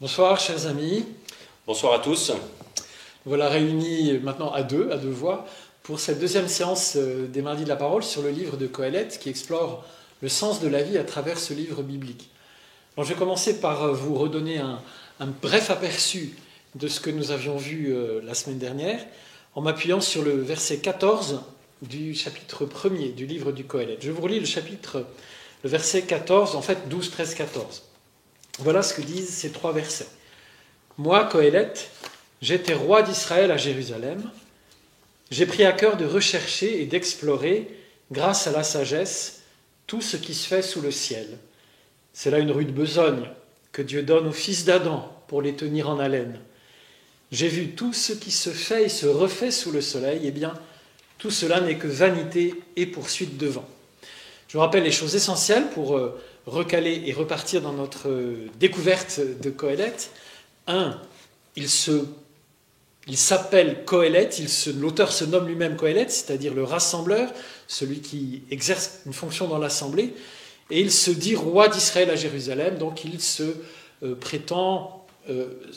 Bonsoir chers amis, Bonsoir à tous. voilà réunis maintenant à deux voix, pour cette deuxième séance des Mardis de la Parole sur le livre de Qoheleth qui explore le sens de la vie à travers ce livre biblique. Alors, je vais commencer par vous redonner un bref aperçu de ce que nous avions vu la semaine dernière, en m'appuyant sur le verset 14 du chapitre 1er du livre du Qoheleth. Je vous relis le verset 14, en fait 12, 13, 14. Voilà ce que disent ces trois versets. Moi, Qoheleth, j'étais roi d'Israël à Jérusalem. J'ai pris à cœur de rechercher et d'explorer, grâce à la sagesse, tout ce qui se fait sous le ciel. C'est là une rude besogne que Dieu donne aux fils d'Adam pour les tenir en haleine. J'ai vu tout ce qui se fait et se refait sous le soleil, eh bien, tout cela n'est que vanité et poursuite de vent. Je vous rappelle les choses essentielles pour recaler et repartir dans notre découverte de Qoheleth. 1. Il s'appelle Qoheleth, l'auteur se nomme lui-même Qoheleth, c'est-à-dire le rassembleur, celui qui exerce une fonction dans l'assemblée, et il se dit roi d'Israël à Jérusalem, donc il se prétend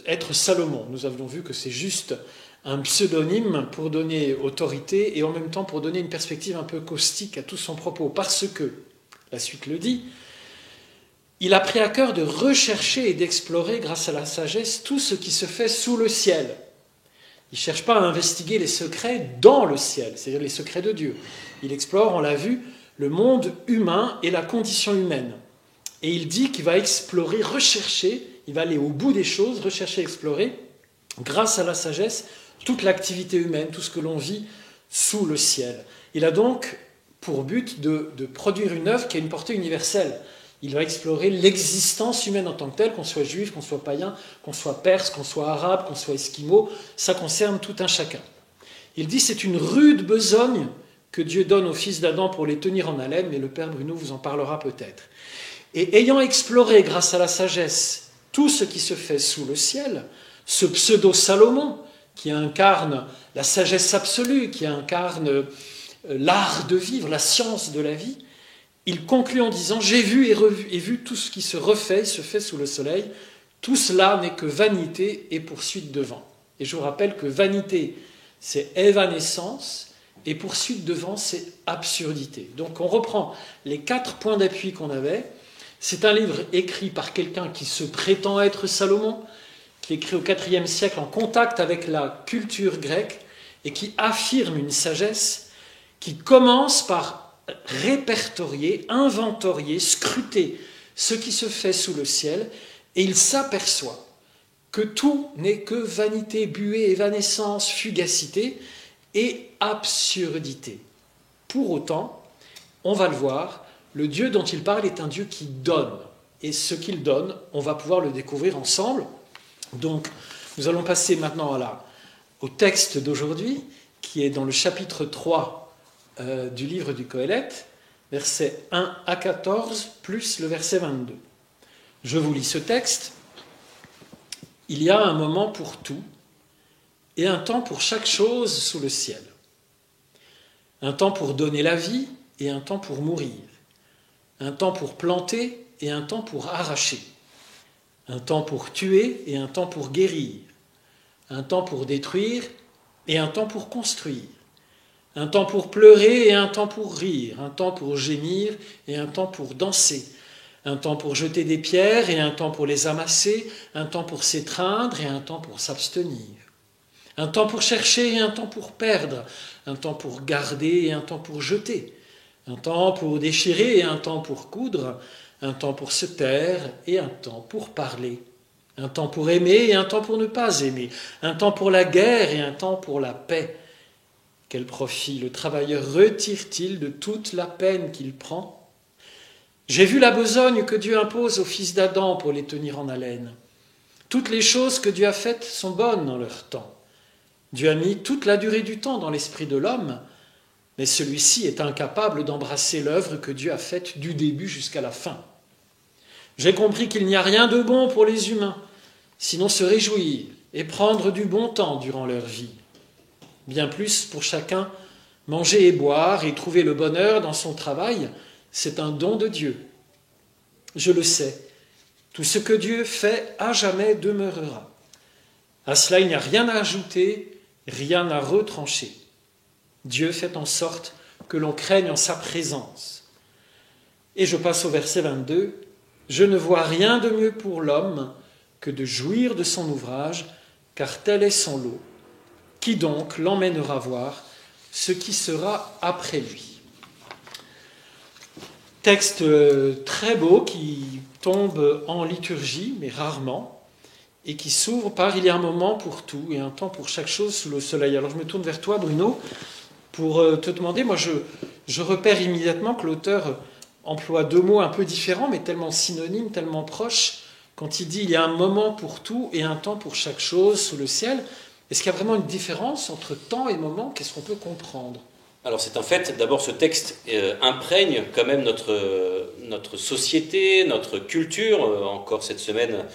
être Salomon. Nous avons vu que c'est juste un pseudonyme pour donner autorité et en même temps pour donner une perspective un peu caustique à tout son propos, parce que, la suite le dit, il a pris à cœur de rechercher et d'explorer, grâce à la sagesse, tout ce qui se fait sous le ciel. Il ne cherche pas à investiguer les secrets dans le ciel, c'est-à-dire les secrets de Dieu. Il explore, on l'a vu, le monde humain et la condition humaine. Et il dit qu'il va explorer, rechercher, il va aller au bout des choses, rechercher, explorer, grâce à la sagesse, toute l'activité humaine, tout ce que l'on vit sous le ciel. Il a donc pour but de produire une œuvre qui a une portée universelle. Il va explorer l'existence humaine en tant que telle, qu'on soit juif, qu'on soit païen, qu'on soit perse, qu'on soit arabe, qu'on soit esquimau, ça concerne tout un chacun. Il dit c'est une rude besogne que Dieu donne aux fils d'Adam pour les tenir en haleine, mais le Père Bruno vous en parlera peut-être. Et ayant exploré, grâce à la sagesse, tout ce qui se fait sous le ciel, ce pseudo-Salomon, qui incarne la sagesse absolue, qui incarne l'art de vivre, la science de la vie, il conclut en disant « J'ai vu et vu tout ce qui se refait, se fait sous le soleil. Tout cela n'est que vanité et poursuite de vent. » Et je vous rappelle que vanité, c'est évanescence, et poursuite de vent, c'est absurdité. Donc on reprend les 4 points d'appui qu'on avait. C'est un livre écrit par quelqu'un qui se prétend être Salomon, qui est écrit au IVe siècle en contact avec la culture grecque et qui affirme une sagesse qui commence par répertorier, inventorier, scruter ce qui se fait sous le ciel, et il s'aperçoit que tout n'est que vanité, buée, évanescence, fugacité et absurdité. Pour autant, on va le voir, le Dieu dont il parle est un Dieu qui donne, et ce qu'il donne, on va pouvoir le découvrir ensemble. Donc, nous allons passer maintenant au texte d'aujourd'hui, qui est dans le chapitre 3 du livre du Qoheleth, versets 1 à 14, plus le verset 22. Je vous lis ce texte. Il y a un moment pour tout, et un temps pour chaque chose sous le ciel. Un temps pour donner la vie, et un temps pour mourir. Un temps pour planter, et un temps pour arracher. Un temps pour tuer, et un temps pour guérir. Un temps pour détruire, et un temps pour construire. Un temps pour pleurer et un temps pour rire, un temps pour gémir et un temps pour danser, un temps pour jeter des pierres et un temps pour les amasser, un temps pour s'étreindre et un temps pour s'abstenir, un temps pour chercher et un temps pour perdre, un temps pour garder et un temps pour jeter, un temps pour déchirer et un temps pour coudre, un temps pour se taire et un temps pour parler, un temps pour aimer et un temps pour ne pas aimer, un temps pour la guerre et un temps pour la paix. Quel profit le travailleur retire-t-il de toute la peine qu'il prend ? J'ai vu la besogne que Dieu impose aux fils d'Adam pour les tenir en haleine. Toutes les choses que Dieu a faites sont bonnes en leur temps. Dieu a mis toute la durée du temps dans l'esprit de l'homme, mais celui-ci est incapable d'embrasser l'œuvre que Dieu a faite du début jusqu'à la fin. J'ai compris qu'il n'y a rien de bon pour les humains, sinon se réjouir et prendre du bon temps durant leur vie. Bien plus pour chacun, manger et boire et trouver le bonheur dans son travail, c'est un don de Dieu. Je le sais, Tout ce que Dieu fait à jamais demeurera. À cela, il n'y a rien à ajouter, rien à retrancher. Dieu fait en sorte que l'on craigne en sa présence. Et je passe au verset 22. Je ne vois rien de mieux pour l'homme que de jouir de son ouvrage, car tel est son lot. Qui donc l'emmènera voir ce qui sera après lui? Texte très beau qui tombe en liturgie, mais rarement, et qui s'ouvre par « Il y a un moment pour tout et un temps pour chaque chose sous le soleil ». Alors je me tourne vers toi, Bruno, pour te demander, moi je repère immédiatement que l'auteur emploie deux mots un peu différents, mais tellement synonymes, tellement proches, quand il dit « Il y a un moment pour tout et un temps pour chaque chose sous le ciel ». Est-ce qu'il y a vraiment une différence entre temps et moment? Qu'est-ce qu'on peut comprendre? Alors c'est un fait, d'abord ce texte imprègne quand même notre société, notre culture. Encore cette semaine,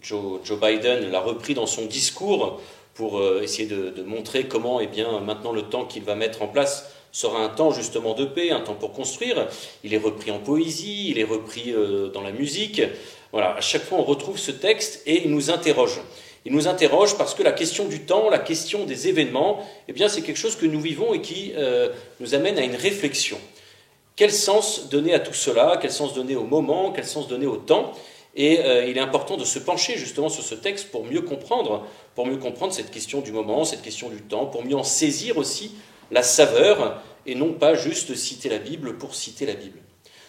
Joe Biden l'a repris dans son discours pour essayer de montrer comment maintenant le temps qu'il va mettre en place sera un temps justement de paix, un temps pour construire. Il est repris en poésie, il est repris dans la musique. Voilà, à chaque fois on retrouve ce texte et il nous interroge. Il nous interroge parce que la question du temps, la question des événements, c'est quelque chose que nous vivons et qui nous amène à une réflexion. Quel sens donner à tout cela? Quel sens donner au moment? Quel sens donner au temps? Et il est important de se pencher justement sur ce texte pour mieux comprendre cette question du moment, cette question du temps, pour mieux en saisir aussi la saveur et non pas juste citer la Bible pour citer la Bible.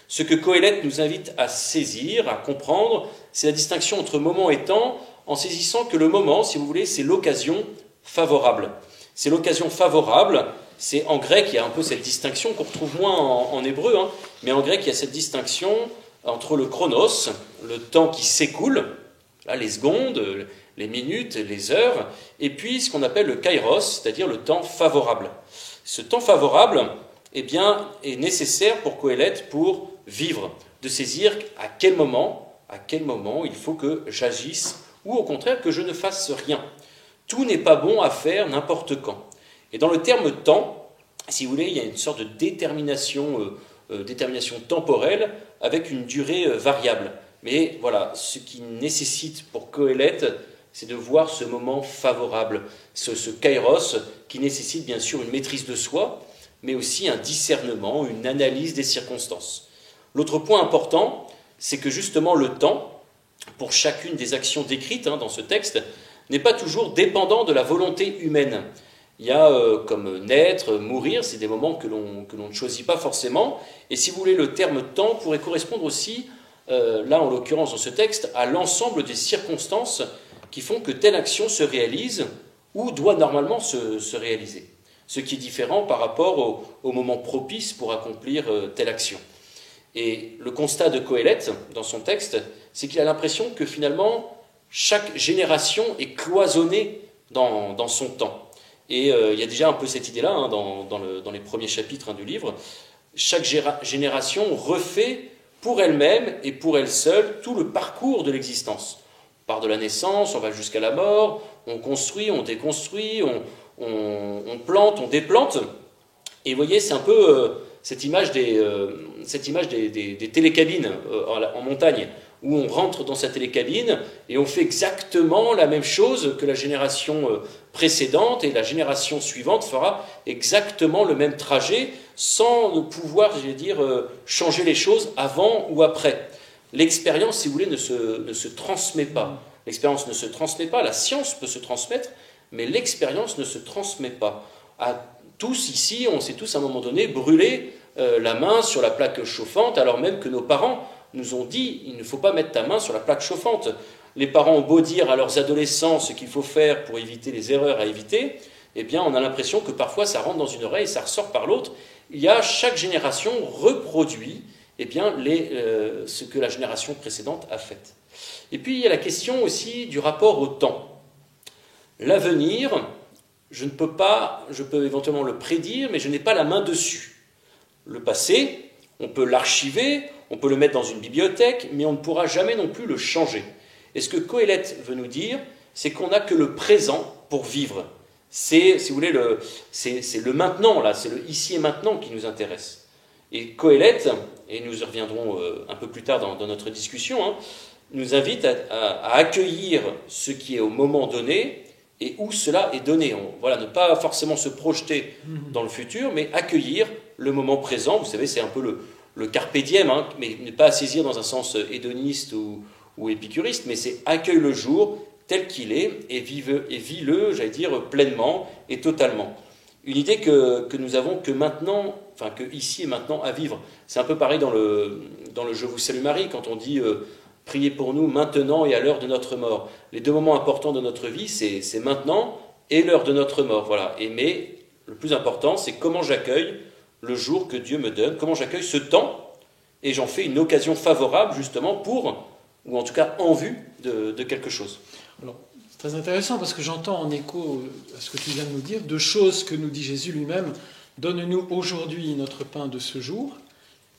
Ce que Qoéleth nous invite à saisir, à comprendre, c'est la distinction entre moment et temps, en saisissant que le moment, si vous voulez, c'est l'occasion favorable. C'est l'occasion favorable, c'est en grec, il y a un peu cette distinction qu'on retrouve moins en hébreu, mais en grec, il y a cette distinction entre le chronos, le temps qui s'écoule, là, les secondes, les minutes, les heures, et puis ce qu'on appelle le kairos, c'est-à-dire le temps favorable. Ce temps favorable, est nécessaire pour Qoéleth pour vivre, de saisir à quel moment il faut que j'agisse, ou au contraire que je ne fasse rien. Tout n'est pas bon à faire n'importe quand. Et dans le terme temps, si vous voulez, il y a une sorte de détermination temporelle avec une durée variable. Mais voilà, ce qui nécessite pour Qoéleth, c'est de voir ce moment favorable, ce kairos qui nécessite bien sûr une maîtrise de soi, mais aussi un discernement, une analyse des circonstances. L'autre point important, c'est que justement le temps, pour chacune des actions décrites dans ce texte, n'est pas toujours dépendant de la volonté humaine. Il y a comme naître, mourir, c'est des moments que l'on ne choisit pas forcément. Et si vous voulez, le terme temps pourrait correspondre aussi, là en l'occurrence dans ce texte, à l'ensemble des circonstances qui font que telle action se réalise ou doit normalement se réaliser. Ce qui est différent par rapport au moment propice pour accomplir telle action. Et le constat de Qoéleth, dans son texte, c'est qu'il a l'impression que finalement, chaque génération est cloisonnée dans son temps. Et il y a déjà un peu cette idée-là dans les premiers chapitres du livre. Chaque génération refait pour elle-même et pour elle seule tout le parcours de l'existence. On part de la naissance, on va jusqu'à la mort, on construit, on déconstruit, on plante, on déplante. Et vous voyez, c'est un peu cette image des télécabines en montagne, où on rentre dans sa télécabine et on fait exactement la même chose que la génération précédente, et la génération suivante fera exactement le même trajet sans pouvoir, changer les choses avant ou après. L'expérience, si vous voulez, ne se transmet pas. L'expérience ne se transmet pas, la science peut se transmettre, mais l'expérience ne se transmet pas. À tous ici, on s'est tous à un moment donné brûlé la main sur la plaque chauffante, alors même que nos parents nous ont dit « il ne faut pas mettre ta main sur la plaque chauffante ». Les parents ont beau dire à leurs adolescents ce qu'il faut faire pour éviter les erreurs à éviter, on a l'impression que parfois ça rentre dans une oreille et ça ressort par l'autre. Chaque génération reproduit ce que la génération précédente a fait. Et puis il y a la question aussi du rapport au temps. L'avenir, je peux éventuellement le prédire, mais je n'ai pas la main dessus. Le passé, on peut l'archiver, on peut le mettre dans une bibliothèque, mais on ne pourra jamais non plus le changer. Et ce que Qoéleth veut nous dire, c'est qu'on n'a que le présent pour vivre. C'est, si vous voulez, c'est le maintenant, là, c'est le ici et maintenant qui nous intéresse. Et Qoéleth, et nous y reviendrons un peu plus tard dans notre discussion, hein, nous invite à accueillir ce qui est au moment donné et où cela est donné. Voilà, ne pas forcément se projeter dans le futur, mais accueillir le moment présent. Vous savez, c'est un peu le carpe diem, hein, mais ne pas saisir dans un sens hédoniste ou épicuriste, mais c'est accueille le jour tel qu'il est et vis-le, j'allais dire, pleinement et totalement. Une idée que nous avons que maintenant, enfin que ici et maintenant à vivre. C'est un peu pareil dans le Je vous salue Marie, quand on dit priez pour nous maintenant et à l'heure de notre mort. Les deux moments importants de notre vie, c'est maintenant et l'heure de notre mort. Voilà. Mais le plus important, c'est comment j'accueille le jour que Dieu me donne, comment j'accueille ce temps, et j'en fais une occasion favorable justement pour, ou en tout cas en vue de quelque chose. Alors, c'est très intéressant parce que j'entends en écho à ce que tu viens de nous dire, deux choses que nous dit Jésus lui-même. Donne-nous aujourd'hui notre pain de ce jour,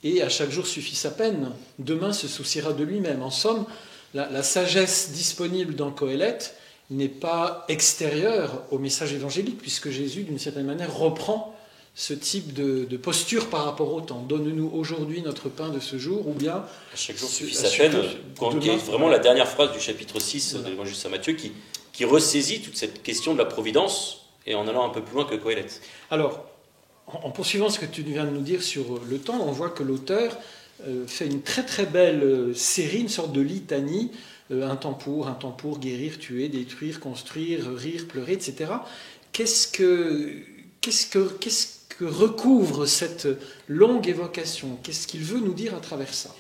et à chaque jour suffit sa peine. Demain se souciera de lui-même. En somme, la sagesse disponible dans Qoéleth n'est pas extérieure au message évangélique, puisque Jésus, d'une certaine manière, reprend ce type de posture par rapport au temps. Donne-nous aujourd'hui notre pain de ce jour, ou bien... À chaque jour suffit sa peine, qui est vraiment la dernière phrase du chapitre 6 de l'Évangile de Saint Matthieu, qui ressaisit toute cette question de la providence, et en allant un peu plus loin que Qoéleth. Alors, en poursuivant ce que tu viens de nous dire sur le temps, on voit que l'auteur fait une très très belle série, une sorte de litanie, un temps pour guérir, tuer, détruire, construire, rire, pleurer, etc. Qu'est-ce que recouvre cette longue évocation? Qu'est-ce qu'il veut nous dire à travers ça?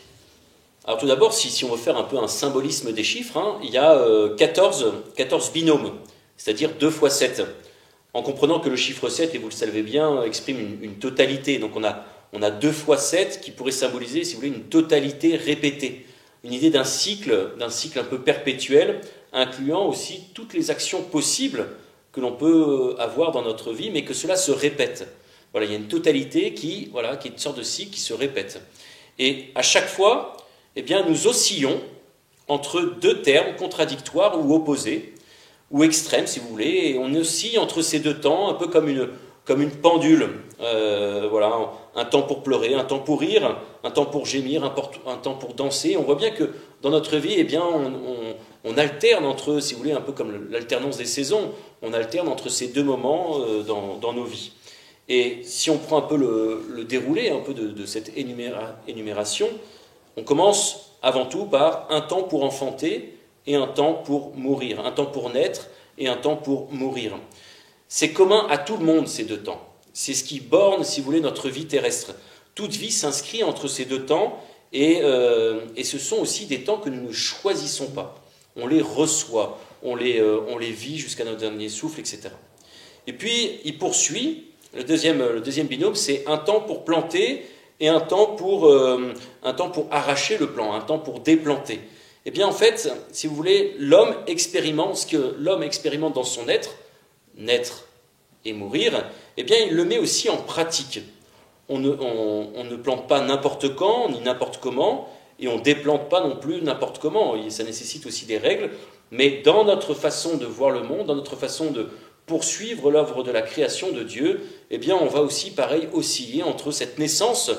Alors tout d'abord, si on veut faire un peu un symbolisme des chiffres, hein, il y a 14 binômes, c'est-à-dire 2 fois 7. En comprenant que le chiffre 7, et vous le savez bien, exprime une totalité. Donc on a 2 fois 7 qui pourrait symboliser, si vous voulez, une totalité répétée. Une idée d'un cycle un peu perpétuel, incluant aussi toutes les actions possibles que l'on peut avoir dans notre vie, mais que cela se répète. Voilà, il y a une totalité qui est une sorte de cycle qui se répète. Et à chaque fois, eh bien, nous oscillons entre deux termes contradictoires ou opposés, ou extrêmes, si vous voulez, et on oscille entre ces deux temps, un peu comme une pendule. Voilà, un temps pour pleurer, un temps pour rire, un temps pour gémir, un temps pour danser. On voit bien que dans notre vie, eh bien, on alterne entre, si vous voulez, un peu comme l'alternance des saisons, on alterne entre ces deux moments dans nos vies. Et si on prend un peu le déroulé un peu de cette énumération, on commence avant tout par un temps pour enfanter et un temps pour mourir, un temps pour naître et un temps pour mourir. C'est commun à tout le monde ces deux temps. C'est ce qui borne, si vous voulez, notre vie terrestre. Toute vie s'inscrit entre ces deux temps et ce sont aussi des temps que nous ne choisissons pas. On les reçoit, on les vit jusqu'à notre dernier souffle, etc. Et puis, il poursuit, le deuxième binôme, c'est un temps pour planter et un temps pour arracher le plant, un temps pour déplanter. Eh bien, en fait, si vous voulez, l'homme expérimente ce que l'homme expérimente dans son être, naître et mourir, eh bien, il le met aussi en pratique. On ne plante pas n'importe quand, ni n'importe comment, et on ne déplante pas non plus n'importe comment. Et ça nécessite aussi des règles, mais dans notre façon de voir le monde, dans notre façon de poursuivre l'œuvre de la création de Dieu, eh bien, on va aussi, pareil, osciller entre cette naissance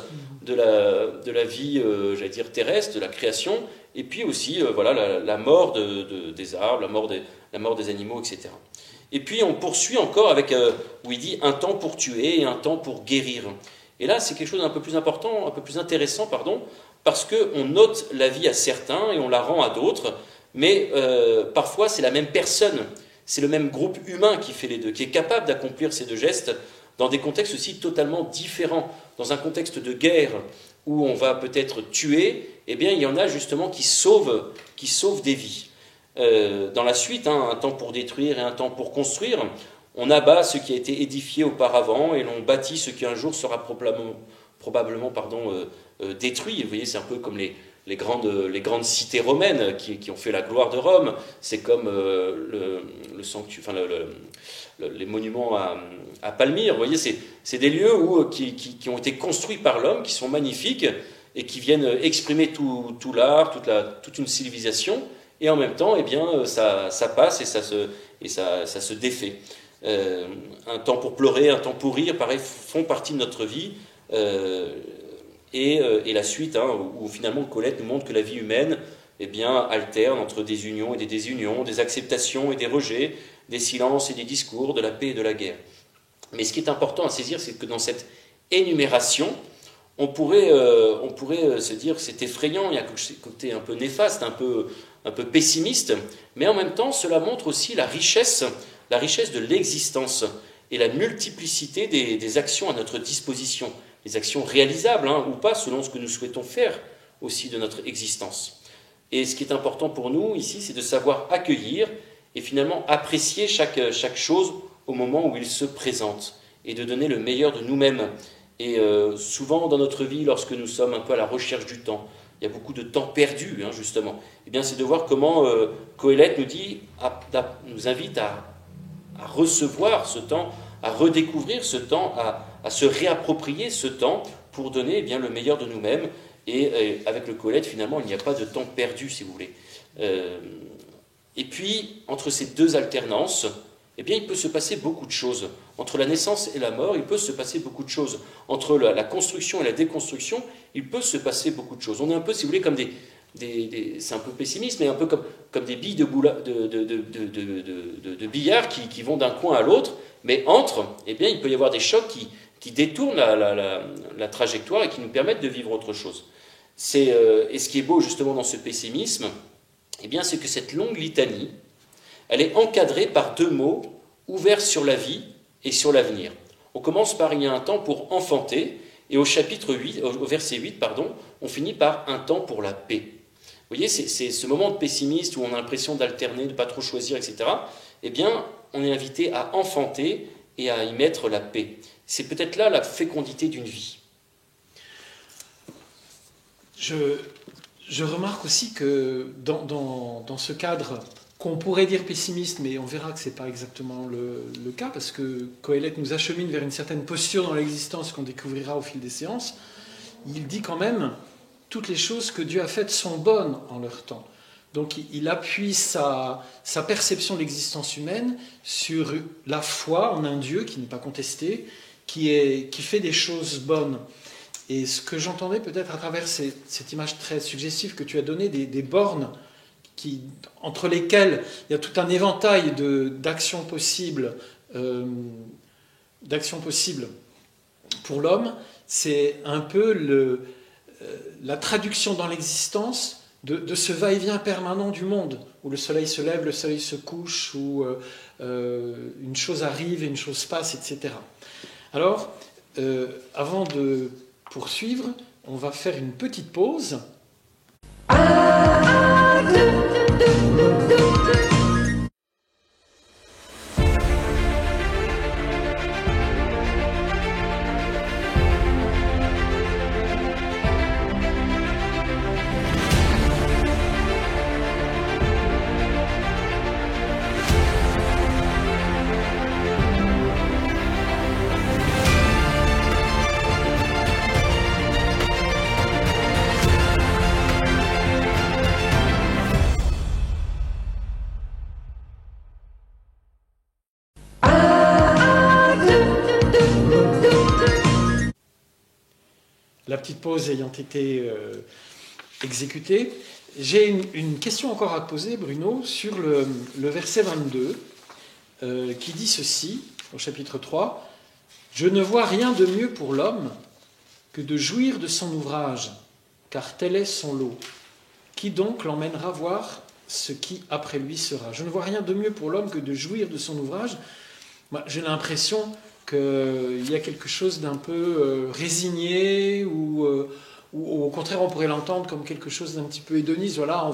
de la vie, j'allais dire, terrestre, de la création, et puis aussi la mort des arbres, la mort des animaux, etc. Et puis on poursuit encore avec, où il dit un temps pour tuer et un temps pour guérir. Et là, c'est quelque chose d'un peu plus important, un peu plus intéressant, parce qu'on note la vie à certains et on la rend à d'autres, mais parfois c'est la même personne, c'est le même groupe humain qui fait les deux, qui est capable d'accomplir ces deux gestes dans des contextes aussi totalement différents. Dans un contexte de guerre où on va peut-être tuer, eh bien il y en a justement qui sauvent des vies. Dans la suite, un temps pour détruire et un temps pour construire, on abat ce qui a été édifié auparavant et l'on bâtit ce qui un jour sera probablement détruit. Vous voyez, c'est un peu comme les grandes cités romaines qui ont fait la gloire de Rome. C'est comme les monuments à Palmyre. Vous voyez, c'est des lieux qui ont été construits par l'homme, qui sont magnifiques et qui viennent exprimer tout l'art, toute une civilisation. Et en même temps, eh bien, ça passe et ça se défait. Un temps pour pleurer, un temps pour rire, pareil, font partie de notre vie. et la suite, hein, où finalement Colette nous montre que la vie humaine alterne entre des unions et des désunions, des acceptations et des rejets, des silences et des discours, de la paix et de la guerre. Mais ce qui est important à saisir, c'est que dans cette énumération, on pourrait se dire que c'est effrayant, il y a un côté un peu néfaste, un peu pessimiste, mais en même temps, cela montre aussi la richesse de l'existence et la multiplicité des actions à notre disposition, des actions réalisables ou pas, selon ce que nous souhaitons faire aussi de notre existence. Et ce qui est important pour nous ici, c'est de savoir accueillir et finalement apprécier chaque chose au moment où il se présente et de donner le meilleur de nous-mêmes. Et souvent dans notre vie, lorsque nous sommes un peu à la recherche du temps, il y a beaucoup de temps perdu, justement. Eh bien, c'est de voir comment Qoheleth nous invite à recevoir ce temps, à redécouvrir ce temps, à se réapproprier ce temps pour donner le meilleur de nous-mêmes. Et avec le Qoheleth, finalement, il n'y a pas de temps perdu, si vous voulez. Et puis, entre ces deux alternances, il peut se passer beaucoup de choses. Entre la naissance et la mort, il peut se passer beaucoup de choses. Entre la construction et la déconstruction, il peut se passer beaucoup de choses. On est un peu, si vous voulez, comme c'est un peu pessimiste, mais un peu comme des billes de billard qui vont d'un coin à l'autre, mais entre, il peut y avoir des chocs qui détournent la trajectoire et qui nous permettent de vivre autre chose. Et ce qui est beau justement dans ce pessimisme, c'est que cette longue litanie, elle est encadrée par deux mots ouverts sur la vie et sur l'avenir. On commence par « il y a un temps pour enfanter » et au verset 8, on finit par « un temps pour la paix ». Vous voyez, c'est ce moment de pessimiste où on a l'impression d'alterner, de ne pas trop choisir, etc. On est invité à enfanter et à y mettre la paix. C'est peut-être là la fécondité d'une vie. Je remarque aussi que dans ce cadre qu'on pourrait dire pessimiste, mais on verra que ce n'est pas exactement le cas, parce que Qoheleth nous achemine vers une certaine posture dans l'existence qu'on découvrira au fil des séances. Il dit quand même « toutes les choses que Dieu a faites sont bonnes en leur temps ». Donc il appuie sa perception de l'existence humaine sur la foi en un Dieu qui n'est pas contesté, qui fait des choses bonnes. Et ce que j'entendais peut-être à travers cette image très suggestive que tu as donnée, des bornes entre lesquelles il y a tout un éventail d'actions possibles pour l'homme, c'est un peu la traduction dans l'existence de ce va-et-vient permanent du monde, où le soleil se lève, le soleil se couche, où une chose arrive et une chose passe, etc. Alors, avant de poursuivre, on va faire une petite pause. La petite pause ayant été exécutée, j'ai une question encore à te poser, Bruno, sur le verset 22, qui dit ceci, au chapitre 3, « Je ne vois rien de mieux pour l'homme que de jouir de son ouvrage, car tel est son lot. Qui donc l'emmènera voir ce qui après lui sera ?» Je ne vois rien de mieux pour l'homme que de jouir de son ouvrage. Moi, j'ai l'impression qu'il y a quelque chose d'un peu résigné ou au contraire on pourrait l'entendre comme quelque chose d'un petit peu hédoniste. Voilà,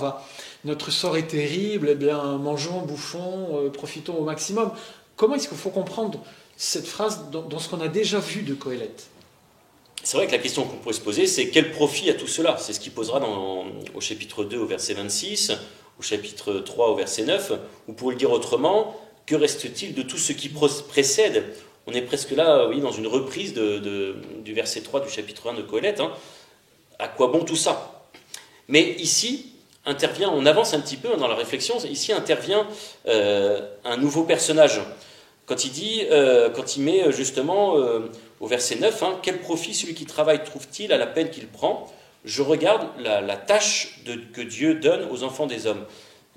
notre sort est terrible, mangeons, bouffons, profitons au maximum. Comment est-ce qu'il faut comprendre cette phrase dans ce qu'on a déjà vu de Qoheleth ? C'est vrai que la question qu'on pourrait se poser, c'est quel profit à tout cela ? C'est ce qu'il posera au chapitre 2 au verset 26, au chapitre 3 au verset 9, ou pour le dire autrement, que reste-t-il de tout ce qui précède ? On est presque là, oui, dans une reprise du verset 3 du chapitre 1 de Qoheleth. À quoi bon tout ça ? Mais ici, on avance un petit peu dans la réflexion, ici intervient un nouveau personnage. Quand il met justement au verset 9, hein, « Quel profit celui qui travaille trouve-t-il à la peine qu'il prend ? Je regarde la tâche que Dieu donne aux enfants des hommes. »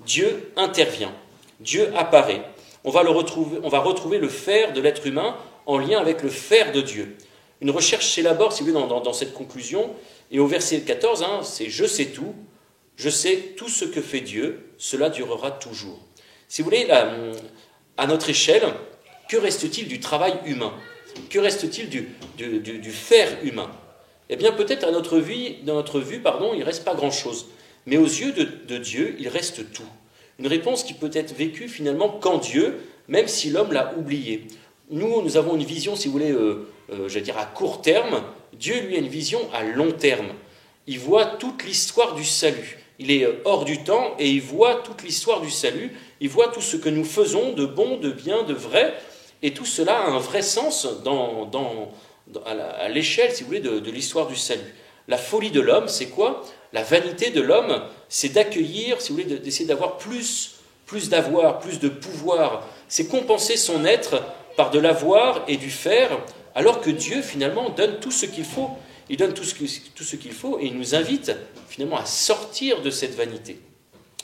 Dieu intervient, Dieu apparaît. On va retrouver le faire de l'être humain en lien avec le faire de Dieu. Une recherche s'élabore, si vous voulez, dans cette conclusion. Et au verset 14, hein, c'est « Je sais tout, je sais tout ce que fait Dieu, cela durera toujours. » Si vous voulez, à notre échelle, que reste-t-il du travail humain ? Que reste-t-il du faire humain ? Eh bien, peut-être dans notre vue, il ne reste pas grand-chose. Mais aux yeux de Dieu, il reste tout. Une réponse qui peut être vécue finalement qu'en Dieu, même si l'homme l'a oublié. Nous avons une vision, si vous voulez, à court terme. Dieu, lui, a une vision à long terme. Il voit toute l'histoire du salut. Il est hors du temps et il voit toute l'histoire du salut. Il voit tout ce que nous faisons de bon, de bien, de vrai. Et tout cela a un vrai sens à l'échelle, si vous voulez, de l'histoire du salut. La folie de l'homme, c'est quoi ? La vanité de l'homme, c'est d'accueillir, si vous voulez, d'essayer d'avoir plus d'avoir, plus de pouvoir. C'est compenser son être par de l'avoir et du faire, alors que Dieu, finalement, donne tout ce qu'il faut. Il donne tout ce qu'il faut et il nous invite, finalement, à sortir de cette vanité.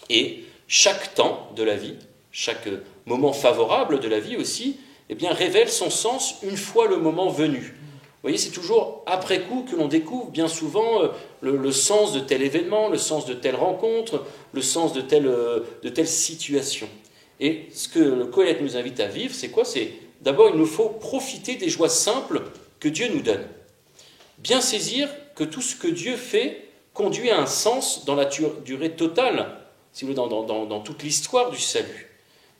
Et chaque temps de la vie, chaque moment favorable de la vie aussi, eh bien, révèle son sens une fois le moment venu. Vous voyez, c'est toujours après coup que l'on découvre bien souvent le sens de tel événement, le sens de telle rencontre, le sens de telle situation. Et ce que le Qoheleth nous invite à vivre, c'est quoi ? C'est d'abord, il nous faut profiter des joies simples que Dieu nous donne. Bien saisir que tout ce que Dieu fait conduit à un sens dans la durée totale, si vous voulez, dans toute l'histoire du salut.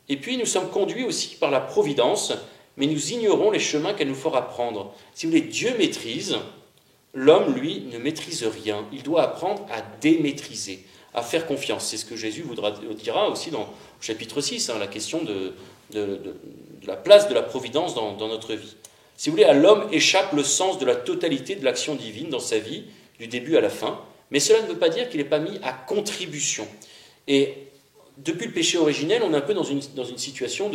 Et puis, nous sommes conduits aussi par la providence, mais nous ignorons les chemins qu'elle nous fera prendre. Si vous voulez, Dieu maîtrise, l'homme, lui, ne maîtrise rien. Il doit apprendre à démaîtriser, à faire confiance. C'est ce que Jésus dira aussi dans le chapitre 6, hein, la question de la place de la providence dans notre vie. Si vous voulez, à l'homme échappe le sens de la totalité de l'action divine dans sa vie, du début à la fin, mais cela ne veut pas dire qu'il n'est pas mis à contribution. Et depuis le péché originel, on est un peu dans une situation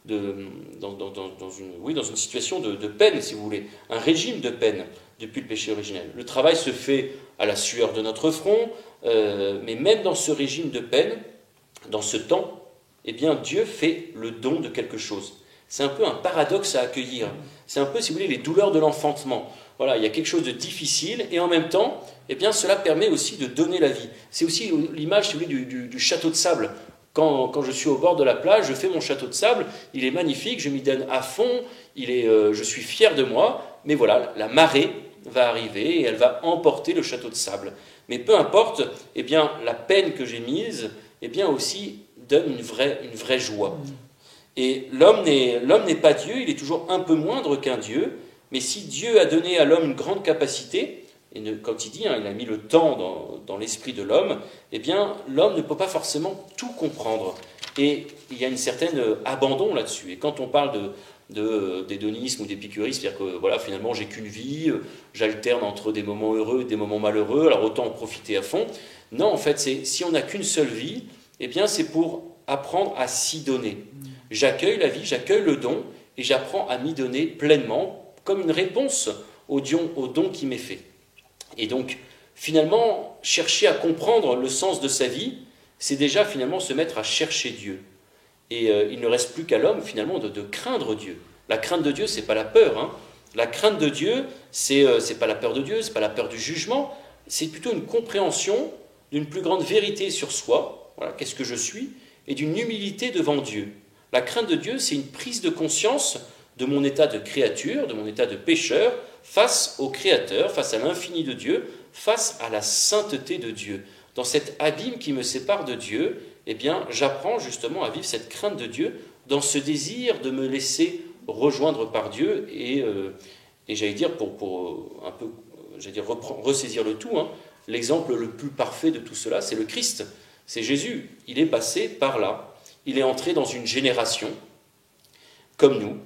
dans une situation de peine, si vous voulez, un régime de peine depuis le péché originel. Le travail se fait à la sueur de notre front, mais même dans ce régime de peine, dans ce temps, eh bien Dieu fait le don de quelque chose. C'est un peu un paradoxe à accueillir. C'est un peu, si vous voulez, les douleurs de l'enfantement. Voilà, il y a quelque chose de difficile et en même temps, eh bien, cela permet aussi de donner la vie. C'est aussi l'image, si vous voulez, du château de sable. Quand je suis au bord de la plage, je fais mon château de sable, il est magnifique, je m'y donne à fond, je suis fier de moi, mais voilà, la marée va arriver et elle va emporter le château de sable. Mais peu importe, eh bien, la peine que j'ai mise, eh bien aussi donne une vraie joie. Et l'homme n'est pas Dieu, il est toujours un peu moindre qu'un Dieu, mais si Dieu a donné à l'homme une grande capacité, et quand il dit, hein, il a mis le temps dans l'esprit de l'homme, eh bien, l'homme ne peut pas forcément tout comprendre. Et il y a une certaine abandon là-dessus. Et quand on parle d'hédonisme ou d'épicurisme, c'est-à-dire que voilà, finalement, j'ai qu'une vie, j'alterne entre des moments heureux et des moments malheureux, alors autant en profiter à fond. Non, en fait, si on n'a qu'une seule vie, eh bien, c'est pour apprendre à s'y donner. J'accueille la vie, j'accueille le don, et j'apprends à m'y donner pleinement, comme une réponse au don qui m'est fait. Et donc, finalement, chercher à comprendre le sens de sa vie, c'est déjà finalement se mettre à chercher Dieu. Et il ne reste plus qu'à l'homme, finalement, de craindre Dieu. La crainte de Dieu, c'est pas la peur. Hein. La crainte de Dieu, c'est pas la peur de Dieu, c'est pas la peur du jugement, c'est plutôt une compréhension d'une plus grande vérité sur soi, voilà, qu'est-ce que je suis, et d'une humilité devant Dieu. La crainte de Dieu, c'est une prise de conscience de mon état de créature, de mon état de pécheur, face au Créateur, face à l'infini de Dieu, face à la sainteté de Dieu. Dans cet abîme qui me sépare de Dieu, eh bien, j'apprends justement à vivre cette crainte de Dieu, dans ce désir de me laisser rejoindre par Dieu, et j'allais dire, pour un peu, ressaisir le tout, hein, l'exemple le plus parfait de tout cela, c'est le Christ, c'est Jésus. Il est passé par là, il est entré dans une génération, comme nous,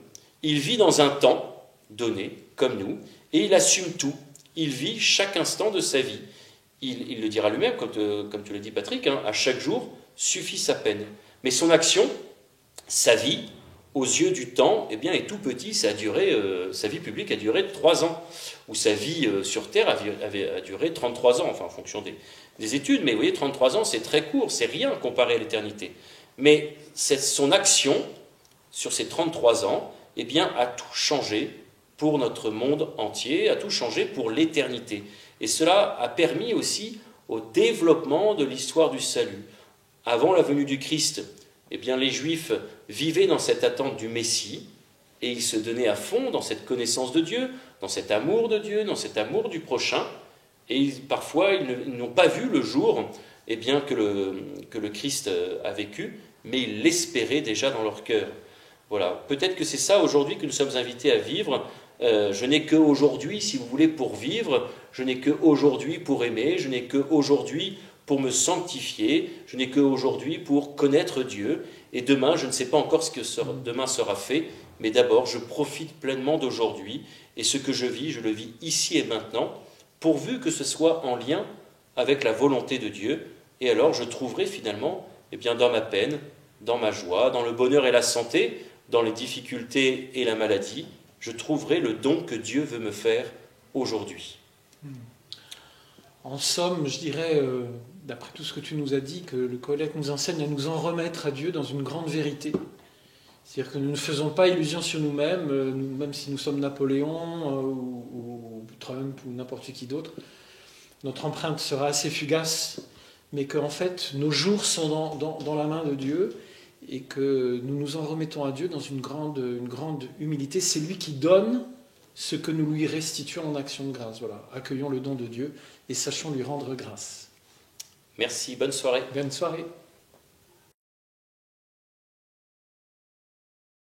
il vit dans un temps donné, comme nous, et il assume tout. Il vit chaque instant de sa vie. Il le dira lui-même, comme tu l'as dit Patrick, hein, à chaque jour suffit sa peine. Mais son action, sa vie, aux yeux du temps, eh bien, est tout petit. Ça a duré, sa vie publique a duré 3 ans, ou sa vie sur Terre a duré 33 ans, enfin en fonction des études. Mais vous voyez, 33 ans, c'est très court, c'est rien comparé à l'éternité. Mais son action sur ces 33 ans, eh bien, a tout changé pour notre monde entier, a tout changé pour l'éternité. Et cela a permis aussi au développement de l'histoire du salut. Avant la venue du Christ, eh bien, les Juifs vivaient dans cette attente du Messie, et ils se donnaient à fond dans cette connaissance de Dieu, dans cet amour de Dieu, dans cet amour du prochain, et parfois ils n'ont pas vu le jour eh bien, que le Christ a vécu, mais ils l'espéraient déjà dans leur cœur. Voilà. Peut-être que c'est ça aujourd'hui que nous sommes invités à vivre. Je n'ai qu'aujourd'hui, si vous voulez, pour vivre, je n'ai qu'aujourd'hui pour aimer, je n'ai qu'aujourd'hui pour me sanctifier, je n'ai qu'aujourd'hui pour connaître Dieu, et demain, je ne sais pas encore ce que demain sera fait, mais d'abord, je profite pleinement d'aujourd'hui, et ce que je le vis ici et maintenant, pourvu que ce soit en lien avec la volonté de Dieu, et alors je trouverai finalement, eh bien, dans ma peine, dans ma joie, dans le bonheur et la santé, dans les difficultés et la maladie, je trouverai le don que Dieu veut me faire aujourd'hui. En somme, je dirais, d'après tout ce que tu nous as dit, que le Qoheleth nous enseigne à nous en remettre à Dieu dans une grande vérité. C'est-à-dire que nous ne faisons pas illusion sur nous-mêmes, même si nous sommes Napoléon ou Trump ou n'importe qui d'autre. Notre empreinte sera assez fugace, mais qu'en fait, nos jours sont dans la main de Dieu et que nous nous en remettons à Dieu dans une grande humilité. C'est lui qui donne ce que nous lui restituons en action de grâce. Voilà. Accueillons le don de Dieu et sachons lui rendre grâce. Merci, bonne soirée. Bonne soirée.